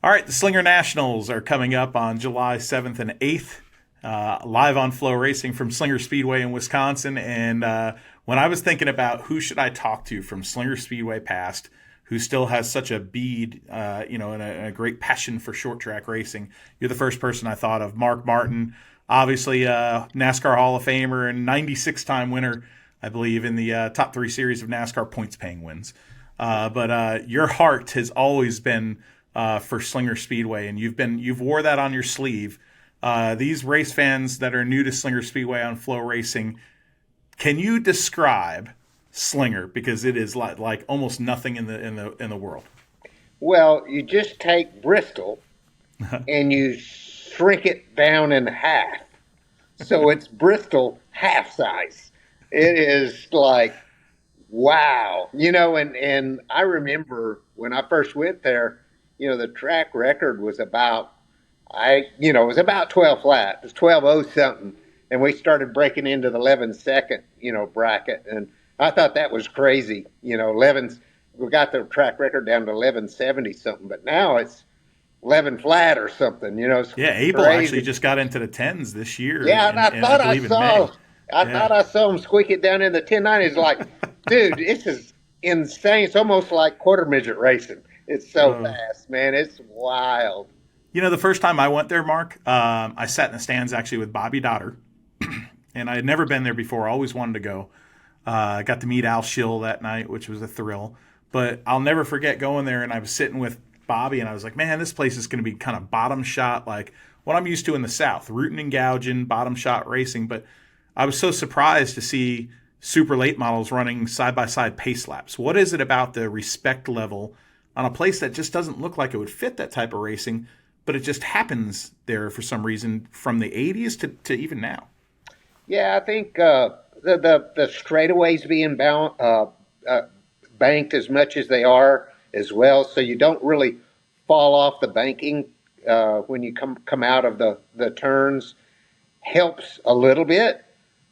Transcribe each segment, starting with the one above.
All right, the Slinger Nationals are coming up on July 7th and 8th, live on FloRacing from Slinger Speedway in Wisconsin. And when I was thinking about who should I talk to from Slinger Speedway past, who still has such a bead, and a great passion for short track racing, you're the first person I thought of. Mark Martin, obviously NASCAR Hall of Famer and 96-time winner, I believe, in the top three series of NASCAR points paying wins. But your heart has always been for Slinger Speedway, and you've wore that on your sleeve. These race fans that are new to Slinger Speedway on FloRacing, can you describe Slinger, because it is like almost nothing in the world? Well, you just take Bristol and you shrink it down in half. So it's Bristol half size. It is like, wow. And I remember when I first went there, the track record was it was about 12 flat. It was 12 something. And we started breaking into the 11 second, bracket. And I thought that was crazy. 11, we got the track record down to 1170 something, but now it's 11 flat or something. It's Yeah, Abel actually crazy. just got into the tens this year, Yeah, and and I believe in May. I thought Yeah. I saw him squeak it down in the 1090s. Like, dude, this is insane. It's almost like quarter midget racing. It's so Uh, fast, man. It's wild. the first time I went there, Mark, I sat in the stands actually with Bobby Dotter, and I had never been there before. I always wanted to go. I got to meet Al Schill that night, which was a thrill. But I'll never forget going there, and I was sitting with Bobby, and I was like, man, this place is going to be kind of bottom shot, like what I'm used to in the South, rooting and gouging, bottom shot racing. But I was so surprised to see super late models running side by side pace laps. What is it about the respect level on a place that just doesn't look like it would fit that type of racing, but it just happens there for some reason from the 80s to even now? Yeah, I think the straightaways being banked as much as they are as well, so you don't really fall off the banking when you come out of the turns helps a little bit.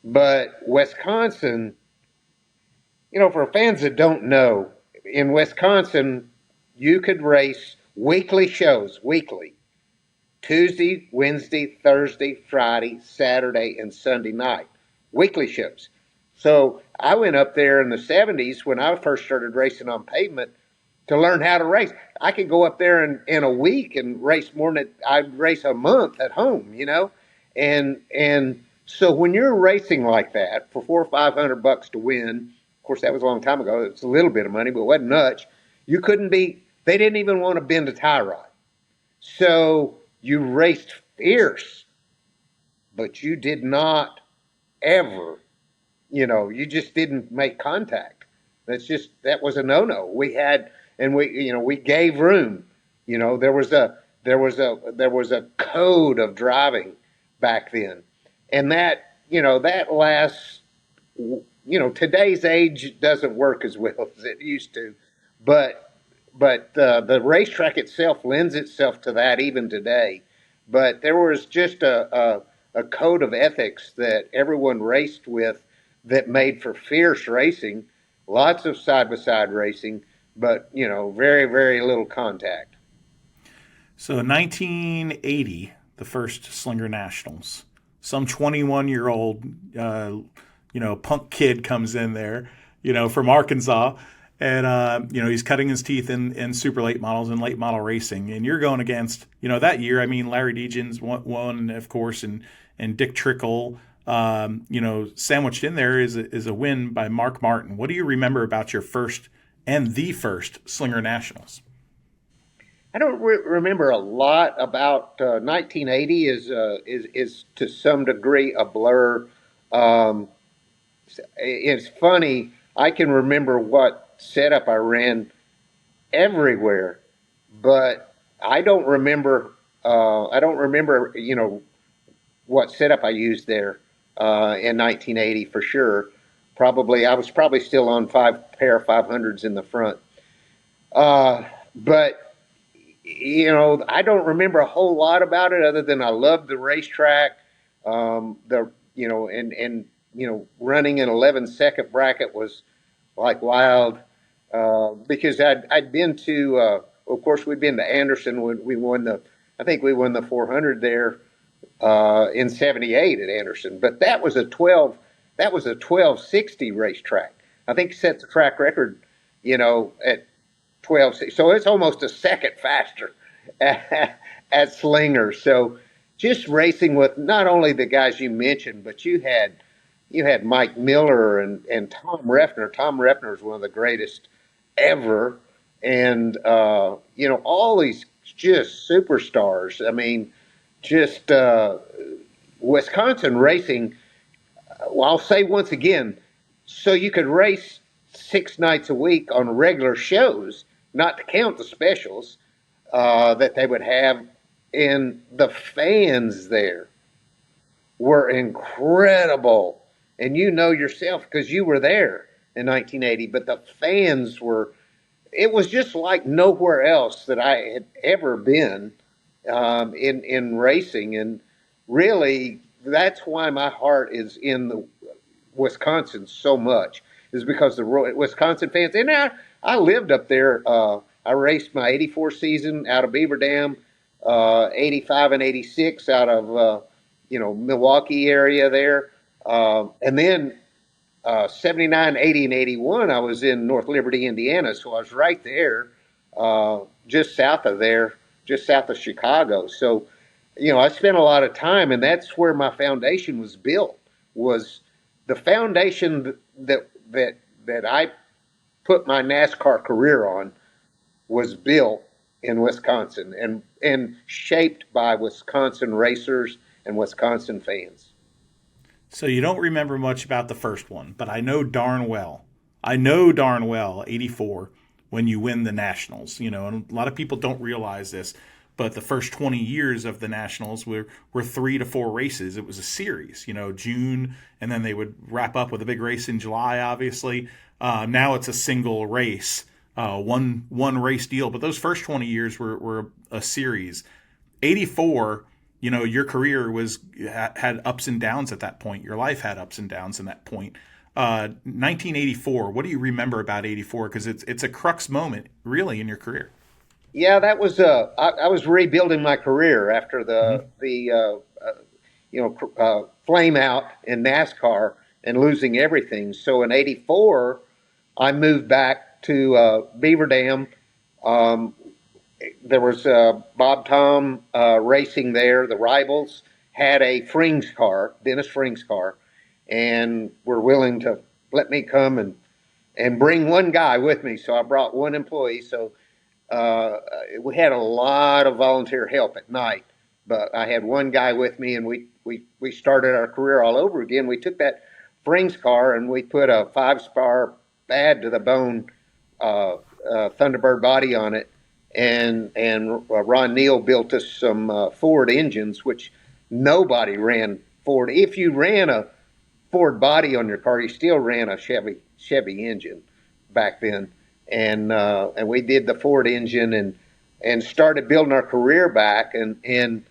But Wisconsin, for fans that don't know, in Wisconsin, you could race weekly shows, weekly. Tuesday, Wednesday, Thursday, Friday, Saturday, and Sunday night. Weekly shows. So I went up there in the 70s when I first started racing on pavement to learn how to race. I could go up there in a week and race more than I'd race a month at home. And so when you're racing like that for $400 or $500 to win, of course that was a long time ago. It was a little bit of money, but it wasn't much. You couldn't be. They didn't even want to bend a tie rod. So you raced fierce, but you did not ever, you just didn't make contact. That was a no-no. We gave room. There was a code of driving back then. And that lasts, today's age doesn't work as well as it used to, but the racetrack itself lends itself to that even today. But there was just a code of ethics that everyone raced with that made for fierce racing, lots of side by side racing, but very very little contact. So 1980, the first Slinger Nationals. Some 21-year-old, punk kid comes in there, from Arkansas, and he's cutting his teeth in super late models and late model racing. And you're going against, that year. I mean, Larry Degens won, of course, and Dick Trickle. Sandwiched in there is a win by Mark Martin. What do you remember about your first and the first Slinger Nationals? I don't remember a lot about 1980. Is to some degree a blur. Um, it's funny. I can remember what setup I ran everywhere, but I don't remember. I don't remember. What setup I used there in 1980 for sure. I was probably still on pair of 500s in the front. But I don't remember a whole lot about it other than I loved the racetrack. Running an 11-second bracket was like wild because I'd been to of course, we'd been to Anderson when we won I think we won the 400 there in '78 at Anderson. But that was a 1260 racetrack. I think set the track record, at 1260. So it's almost a second faster at Slinger. So just racing with not only the guys you mentioned, but you had Mike Miller and Tom Refner. Tom Refner is one of the greatest ever, and all these just superstars. I mean, just Wisconsin racing. Well, I'll say once again, so you could race 6 nights a week on regular shows, not to count the specials that they would have, and the fans there were incredible. And you know yourself because you were there in 1980, but the fans were, it was just like nowhere else that I had ever been in racing. And really, that's why my heart is in the Wisconsin so much, is because the Wisconsin fans. And I lived up there. I raced my '84 season out of Beaver Dam, '85 and '86 out of Milwaukee area there, and then '79, '80, and '81 I was in North Liberty, Indiana. So I was right there, just south of there, just south of Chicago. So I spent a lot of time, and that's where my foundation was built. Was the foundation that I put my NASCAR career on was built in Wisconsin and shaped by Wisconsin racers and Wisconsin fans. So you don't remember much about the first one, but I know darn well. I know darn well '84 when you win the Nationals. And a lot of people don't realize this, but the first 20 years of the Nationals were 3 to 4 races. It was a series, June, and then they would wrap up with a big race in July, obviously. Now it's a single race, one race deal. But those first 20 years were a series. '84, your career had ups and downs at that point. Your life had ups and downs in that point. 1984, what do you remember about '84? Because it's a crux moment, really, in your career. Yeah, that was I was rebuilding my career after the flame out in NASCAR and losing everything. So in '84, I moved back to Beaver Dam. There was Bob Tom racing there. The rivals had a Frings car, Dennis Frings car, and were willing to let me come and bring one guy with me. So I brought one employee. So we had a lot of volunteer help at night, but I had one guy with me, and we started our career all over again. We took that Frings car and we put a 5-star bad to the bone Thunderbird body on it, and Ron Neal built us some Ford engines, which nobody ran Ford. If you ran a Ford body on your car, you still ran a Chevy engine back then. And we did the Ford engine and started building our career back. And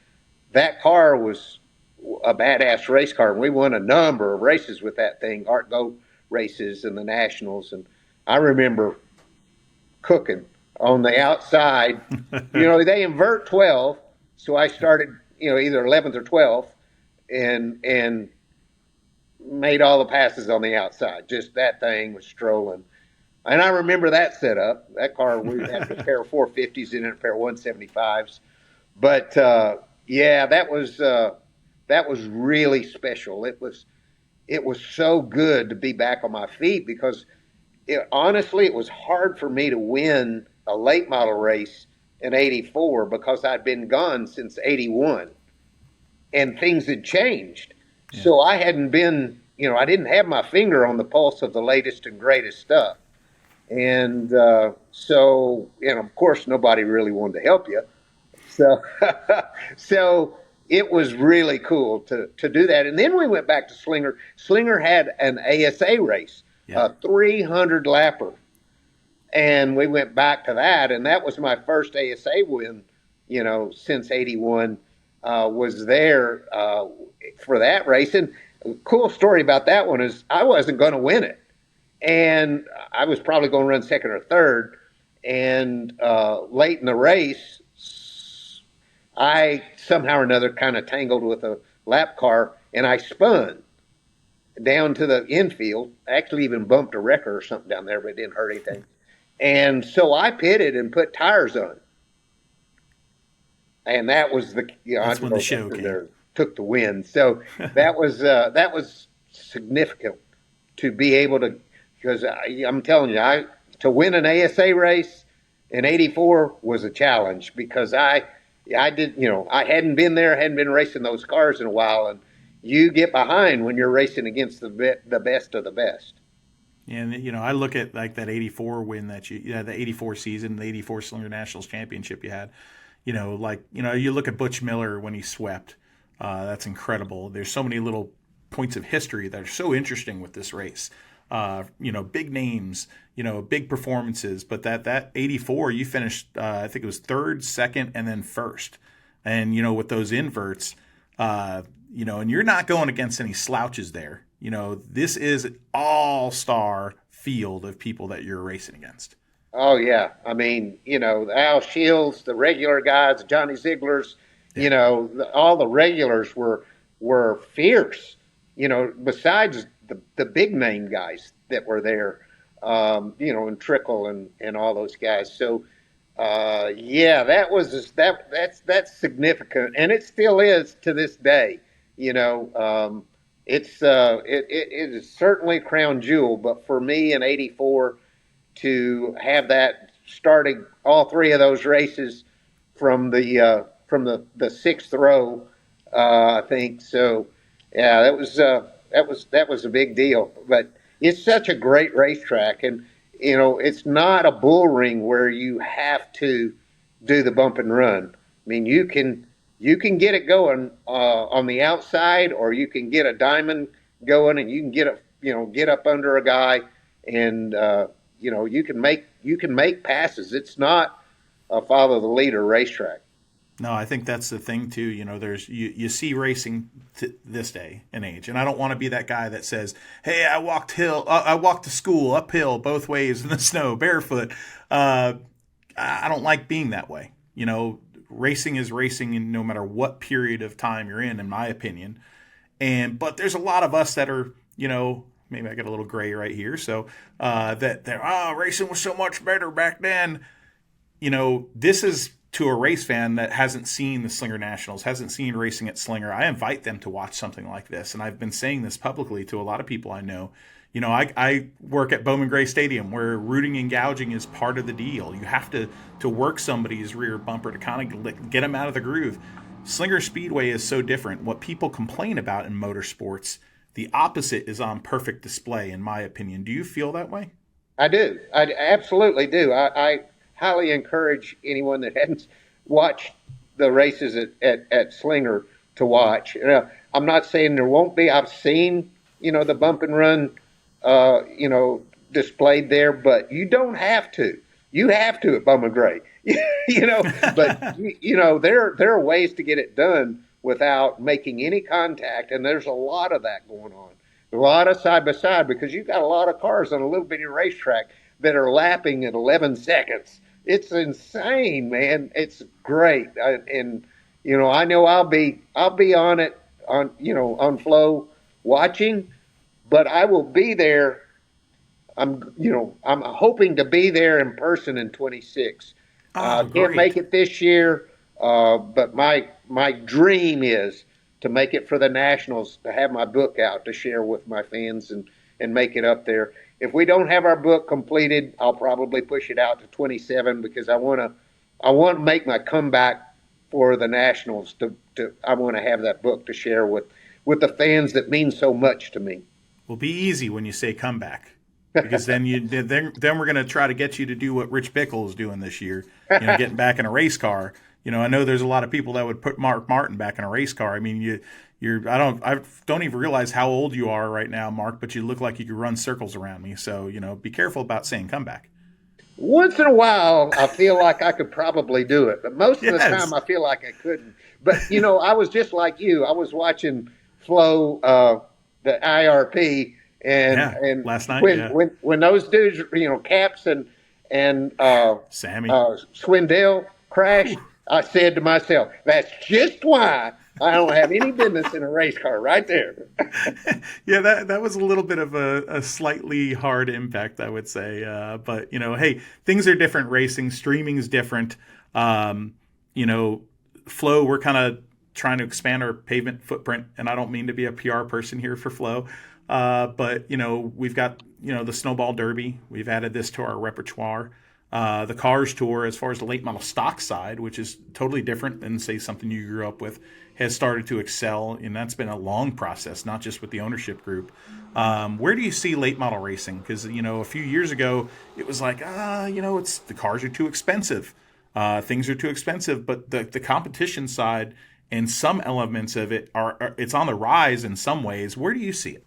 that car was a badass race car. And we won a number of races with that thing, Art Go races and the Nationals. And I remember cooking on the outside. They invert 12. So I started, either 11th or 12th and made all the passes on the outside. Just that thing was strolling. And I remember that setup. That car, we had a pair of 450s in it, a pair of 175s. But that was really special. It was so good to be back on my feet because honestly, it was hard for me to win a late model race in '84 because I'd been gone since '81, and things had changed. Yeah. So I hadn't been, I didn't have my finger on the pulse of the latest and greatest stuff. And so, of course, nobody really wanted to help you. So, so it was really cool to do that. And then we went back to Slinger. Slinger had an ASA race, a 300 lapper. And we went back to that. And that was my first ASA win, since '81, was there for that race. And a cool story about that one is I wasn't going to win it. And I was probably going to run second or third. And late in the race, I somehow or another kind of tangled with a lap car, and I spun down to the infield. Actually, even bumped a wrecker or something down there, but it didn't hurt anything. And so I pitted and put tires on, and that was the I That's don't when the know show came. took the win. So that was significant to be able to, because I'm telling you, to win an ASA race in '84 was a challenge, because I did, I hadn't been there, hadn't been racing those cars in a while, and you get behind when you're racing against the best of the best. And I look at like that '84 win that the '84 season, the '84 Slinger Nationals championship you had. You look at Butch Miller when he swept. That's incredible. There's so many little points of history that are so interesting with this race. Big names, big performances. But that '84, you finished, I think it was third, second, and then first. And with those inverts, and you're not going against any slouches there. This is an all-star field of people that you're racing against. Oh yeah, I mean, Al Shields, the regular guys, Johnny Ziegler's, all the regulars were fierce. Besides the big name guys that were there, and Trickle and all those guys. So, yeah, that's significant, and it still is to this day. It is certainly a crown jewel, but for me in '84 to have that starting all three of those races from the sixth row, I think so. Yeah, that was a big deal. But it's such a great racetrack, and it's not a bull ring where you have to do the bump and run. I mean, you can get it going on the outside, or you can get a diamond going, and you can get up under a guy, and you can make passes. It's not a follow the leader racetrack. No, I think that's the thing too. There's you see racing this day and age, and I don't want to be that guy that says, "Hey, I walked to school uphill both ways in the snow barefoot." I don't like being that way. Racing is racing, and no matter what period of time you're in my opinion. But there's a lot of us that are, maybe I get a little gray right here. So that they're racing was so much better back then. This is to a race fan that hasn't seen the Slinger Nationals, hasn't seen racing at Slinger. I invite them to watch something like this, and I've been saying this publicly to a lot of people I know. I work at Bowman Gray Stadium, where rooting and gouging is part of the deal. You have to work somebody's rear bumper to kind of get them out of the groove. Slinger Speedway is so different. What people complain about in motorsports, the opposite is on perfect display, in my opinion. Do you feel that way? I do. I absolutely do. I highly encourage anyone that hadn't watched the races at Slinger to watch. I'm not saying there won't be. I've seen, the bump and run, displayed there, but you don't have to. You have to at Bowman Gray, but there are ways to get it done without making any contact, and there's a lot of that going on. A lot of side by side, because you've got a lot of cars on a little bitty racetrack that are lapping at 11 seconds. It's insane, man. It's great, and I know I'll be on it on Flow watching, but I will be there. I'm hoping to be there in person in 26. Can't make it this year, but my dream is to make it for the Nationals, to have my book out to share with my fans and make it up there. If we don't have our book completed, I'll probably push it out to 27, because I want to make my comeback for the Nationals. I want to have that book to share with the fans that mean so much to me. Will be easy when you say comeback, because then we're going to try to get you to do what Rich Bickle is doing this year, getting back in a race car. I know there's a lot of people that would put Mark Martin back in a race car. I mean, I don't even realize how old you are right now, Mark, but you look like you could run circles around me. So, be careful about saying comeback. Once in a while, I feel like I could probably do it, but most of the time I feel like I couldn't. But, I was just like you. I was watching Flo, the IRP, and last night, when those dudes, Caps and and Sammy. Swindell crashed, Whew. I said to myself, "That's just why I don't have any business in a race car." Right there. Yeah, that was a little bit of a slightly hard impact, I would say. But hey, things are different. Racing, streaming is different. Um, you know, Flow, we're kind of trying to expand our pavement footprint, and I don't mean to be a PR person here for Flow, but we've got the Snowball Derby. We've added this to our repertoire. The Cars Tour, as far as the late model stock side, which is totally different than say something you grew up with, has started to excel, and that's been a long process, not just with the ownership group. Where do you see late model racing? Because a few years ago it was like, it's the cars are too expensive, things are too expensive, but the competition side and some elements of it it's on the rise in some ways. Where do you see it?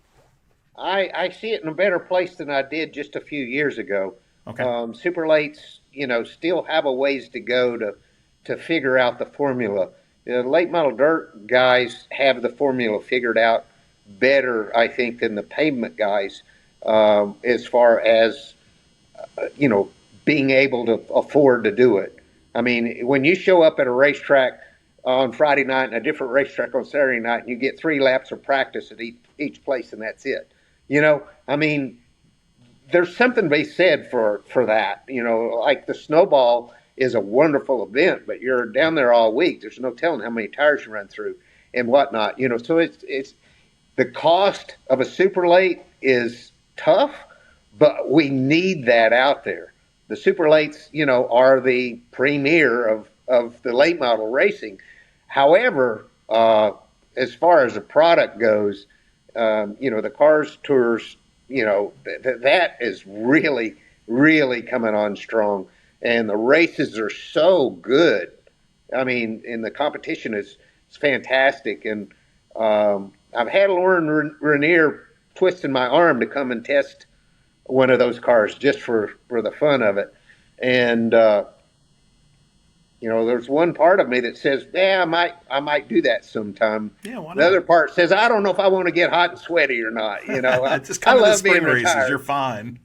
I see it in a better place than I did just a few years ago. Okay. Super lates, still have a ways to go to figure out the formula. The late model dirt guys have the formula figured out better, I think, than the pavement guys, as far as you know being able to afford to do it. I mean, when you show up at a racetrack on Friday night and a different racetrack on Saturday night, and you get 3 laps of practice at each place, and that's it. I mean, there's something to be said for that. Like the snowball is a wonderful event, but you're down there all week. There's no telling how many tires you run through and whatnot. So it's the cost of a super late is tough, but we need that out there. The super lates, are the premier of the late model racing. However, as far as the product goes, the cars tours, that is really, really coming on strong. And the races are so good. I mean, and the competition is fantastic. And I've had Lauren Rainier twisting my arm to come and test one of those cars just for the fun of it. And there's one part of me that says, "Yeah, I might do that sometime." Yeah, why The other not? part says, "I don't know if I want to get hot and sweaty or not." Just I come to the love being spring races. You're retired. fine.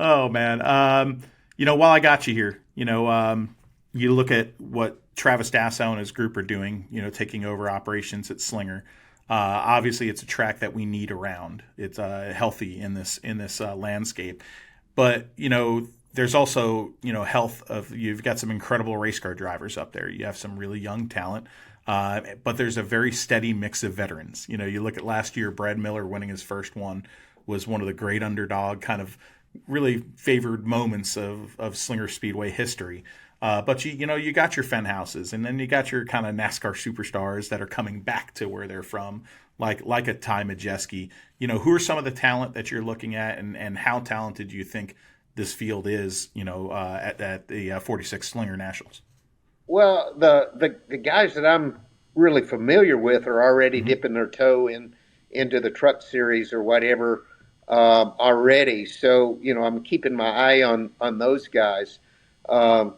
Oh man. While I got you here, you look at what Travis Dassow and his group are doing. Taking over operations at Slinger. Obviously, it's a track that we need around. It's healthy in this landscape, but there's also health of you've got some incredible race car drivers up there. You have some really young talent. But there's a very steady mix of veterans. You look at last year, Brad Miller winning his first one was one of the great underdog kind of really favored moments of Slinger Speedway history. But you got your Fenn houses, and then you got your kind of NASCAR superstars that are coming back to where they're from, like a Ty Majeski. Who are some of the talent that you're looking at, and how talented do you think this field is? At the 46 Slinger Nationals. Well, the guys that I'm really familiar with are already Mm-hmm. dipping their toe into the truck series or whatever already. So I'm keeping my eye on those guys. Um,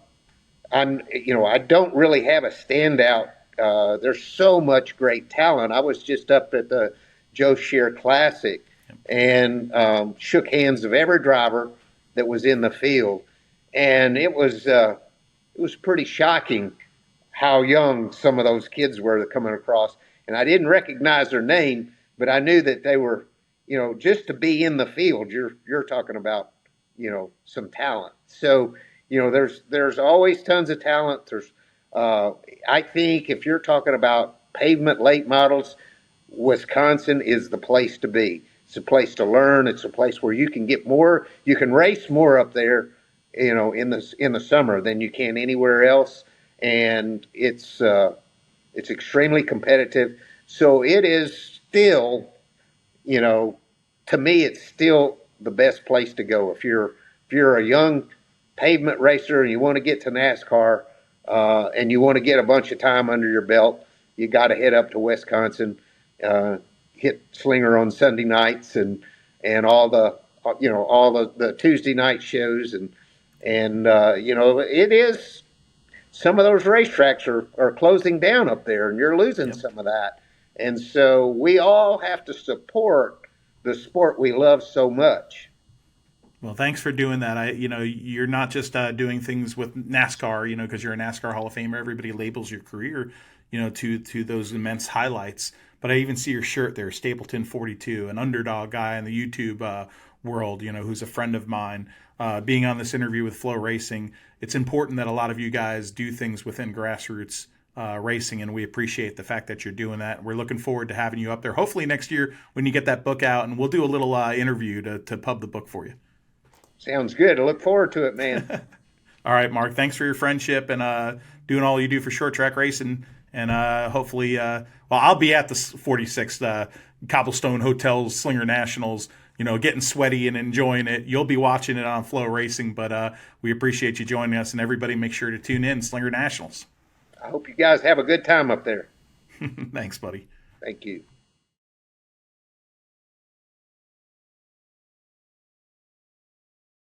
I don't really have a standout. There's so much great talent. I was just up at the Joe Shear Classic and shook hands of every driver that was in the field, and it was pretty shocking how young some of those kids were coming across. And I didn't recognize their name, but I knew that they were, just to be in the field. You're talking about, some talent. So, there's always tons of talent. I think if you're talking about pavement late models, Wisconsin is the place to be. It's a place to learn. It's a place where you can get more. You can race more up there, in the summer than you can anywhere else, and it's extremely competitive. So it is still, you know, to me, it's still the best place to go if you're a young pavement racer and you want to get to NASCAR, and you want to get a bunch of time under your belt. You got to head up to Wisconsin, uh, hit Slinger on Sunday nights and all the Tuesday night shows and it is some of those racetracks are closing down up there, and you're losing Yep. some of that. And so we all have to support the sport we love so much. Well, thanks for doing that. You're not just doing things with NASCAR, because you're a NASCAR Hall of Famer. Everybody labels your career, to those immense highlights. But I even see your shirt there, Stapleton 42, an underdog guy in the YouTube world, who's a friend of mine. Being on this interview with Flow Racing, it's important that a lot of you guys do things within grassroots racing, and we appreciate the fact that you're doing that. We're looking forward to having you up there, hopefully next year when you get that book out, and we'll do a little interview to pub the book for you. Sounds good. I look forward to it, man. All right, Mark. Thanks for your friendship and doing all you do for short track racing. And hopefully, I'll be at the 46th Cobblestone Hotel's Slinger Nationals, getting sweaty and enjoying it. You'll be watching it on Flow Racing, but we appreciate you joining us. And everybody, make sure to tune in, Slinger Nationals. I hope you guys have a good time up there. Thanks, buddy. Thank you.